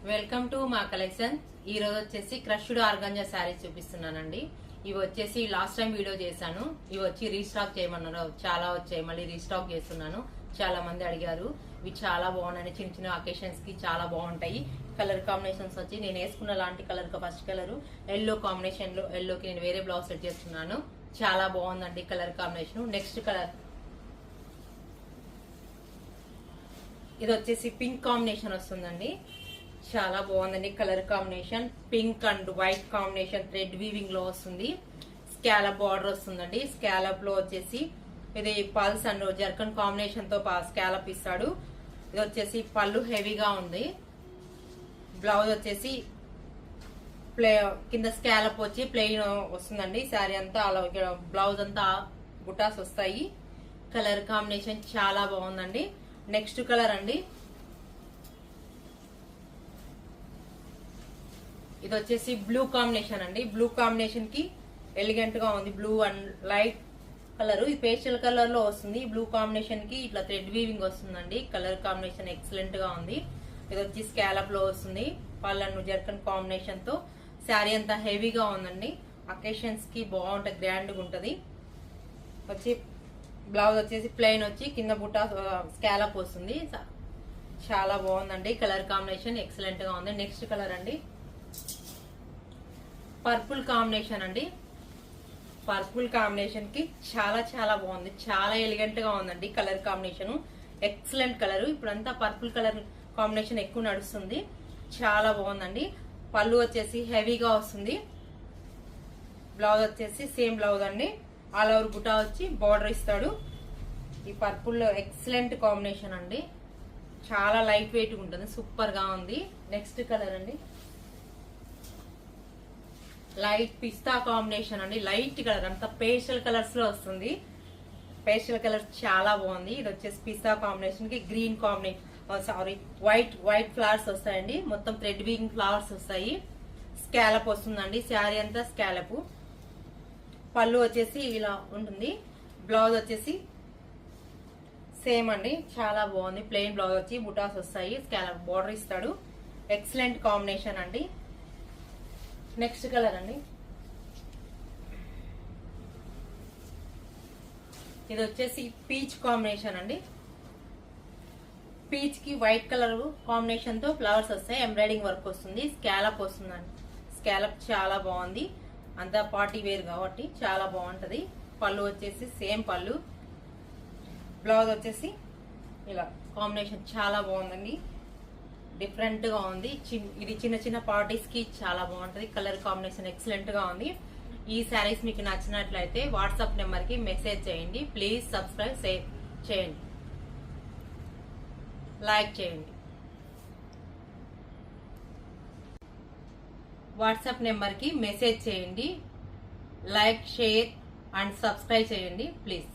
Welcome to మా collection. ఈ రోజు వచ్చేసి క్రష్డ్ ఆర్గాంజా శారీస్ చూపిస్తున్నానండి. ఇవి వచ్చేసి లాస్ట్ టైం వీడియో చేశాను. ఇవి వచ్చి రీస్టాక్ చేయమన్నారు, చాలా వచ్చాయి, మళ్ళీ రీస్టాక్ చేస్తున్నాను. చాలా మంది అడిగారు. ఇవి చాలా బాగున్నాయి, చిన్న చిన్న అకేషన్స్ కి చాలా బాగుంటాయి. కలర్ కాంబినేషన్స్ వచ్చి నేను వేసుకున్న లాంటి colour first colour yellow combination లో, ఎల్లోకి నేను వేరే బ్లౌజ్ సెట్ చేస్తున్నాను. చాలా బాగుందండి కలర్ కాంబినేషన్. నెక్స్ట్ కలర్ ఇది వచ్చేసి పింక్ కాంబినేషన్ వస్తుందండి. చాలా బాగుందండి colour combination. Pink and white combination thread weaving లో వస్తుంది. స్కాలప్ బార్డర్ వస్తుందండి. స్కాలప్ లో వచ్చేసి ఇది పల్స్ అండ్ జర్కన్ కాంబినేషన్ తో స్కాలప్ ఇస్తాడు. ఇది వచ్చేసి పళ్ళు హెవీగా ఉంది. బ్లౌజ్ వచ్చేసి కింద స్కాలప్ వచ్చి ప్లెయిన్ వస్తుందండి. శారీ అంతా అలా బ్లౌజ్ అంతా బుటాస్ వస్తాయి. కలర్ కాంబినేషన్ చాలా బాగుందండి. నెక్స్ట్ కలర్ అండి, ఇది వచ్చేసి బ్లూ కాంబినేషన్ అండి. బ్లూ కాంబినేషన్ కి ఎలిగెంట్ గా ఉంది. బ్లూ అండ్ లైట్ కలర్, ఇది పేస్టల్ కలర్ లో వస్తుంది. బ్లూ కాంబినేషన్ కి ఇట్లా థ్రెడ్ వీవింగ్ వస్తుందండి. కలర్ కాంబినేషన్ ఎక్సలెంట్ గా ఉంది. ఇది వచ్చి స్కాలప్ లో వస్తుంది. పళ్ళను జర్కన్ కాంబినేషన్ తో శారీ అంతా హెవీగా ఉందండి. అకేషన్స్ కి బాగుంటది, గ్రాండ్ గా ఉంటది. వచ్చి బ్లౌజ్ వచ్చేసి ప్లెయిన్ వచ్చి కింద బుట్ట స్కాలప్ వస్తుంది. చాలా బాగుందండి కలర్ కాంబినేషన్ ఎక్సలెంట్ గా ఉంది. నెక్స్ట్ కలర్ అండి, పర్పుల్ కాంబినేషన్ అండి. పర్పుల్ కాంబినేషన్ కి చాలా చాలా బాగుంది, చాలా ఎలిగెంట్ గా ఉందండి కలర్ కాంబినేషన్. Excellent colour. ఇప్పుడంతా పర్పుల్ కలర్ కాంబినేషన్ ఎక్కువ నడుస్తుంది. చాలా బాగుందండి. పళ్ళు వచ్చేసి హెవీగా వస్తుంది. బ్లౌజ్ వచ్చేసి సేమ్ బ్లౌజ్ అండి. ఆల్ ఓవర్ బుటా వచ్చి బార్డర్ ఇస్తాడు. ఈ పర్పుల్ లో ఎక్సలెంట్ కాంబినేషన్ అండి. చాలా లైట్ వెయిట్ ఉంటుంది, సూపర్ గా ఉంది. నెక్స్ట్ కలర్ అండి, లైట్ పిస్తా కాంబినేషన్ అండి. లైట్ కలర్ అంతా పేస్టల్ కలర్స్ లో వస్తుంది. పేస్టల్ కలర్ చాలా బాగుంది. ఇది వచ్చేసి పిస్తా కాంబినేషన్ కి green combination, sorry white flowers వస్తాయండి. మొత్తం థ్రెడ్ వీవింగ్ ఫ్లవర్స్ వస్తాయి. స్కాలప్ వస్తుందండి. శారీ అంతా స్కాలప్. పళ్ళు వచ్చేసి ఇలా ఉంటుంది. బ్లౌజ్ వచ్చేసి సేమ్ అండి. చాలా బాగుంది. ప్లెయిన్ బ్లౌజ్ వచ్చి బుటాస్ వస్తాయి. స్కాలప్ బార్డర్ ఇస్తాడు. ఎక్సలెంట్ కాంబినేషన్ అండి. నెక్స్ట్ కలర్ అండి, ఇది వచ్చేసి పీచ్ కాంబినేషన్ అండి. పీచ్ కి వైట్ కలర్ కాంబినేషన్ తో ఫ్లవర్స్ వస్తాయి. ఎంబ్రాయిడింగ్ వర్క్ వస్తుంది. స్కాలప్ వస్తుందండి. స్కాలప్ చాలా బాగుంది. అంతా పార్టీ వేర్ కాబట్టి చాలా బాగుంటది. పళ్ళు వచ్చేసి సేమ్ పళ్ళు. బ్లౌజ్ వచ్చేసి ఇలా కాంబినేషన్ చాలా బాగుందండి. డిఫరెంట్ గా ఉంది. ఇది చిన్న చిన్న పార్టీస్ కి చాలా బాగుంటది. కలర్ కాంబినేషన్ ఎక్సలెంట్ గా ఉంది. ఈ శారీస్ మీకు నచ్చినట్లయితే వాట్సాప్ నెంబర్ కి మెసేజ్ చేయండి. ప్లీజ్ సబ్స్క్రైబ్ చేయండి, లైక్ చేయండి. వాట్సాప్ నెంబర్ కి మెసేజ్ చేయండి, లైక్, షేర్ అండ్ సబ్స్క్రైబ్ చేయండి ప్లీజ్.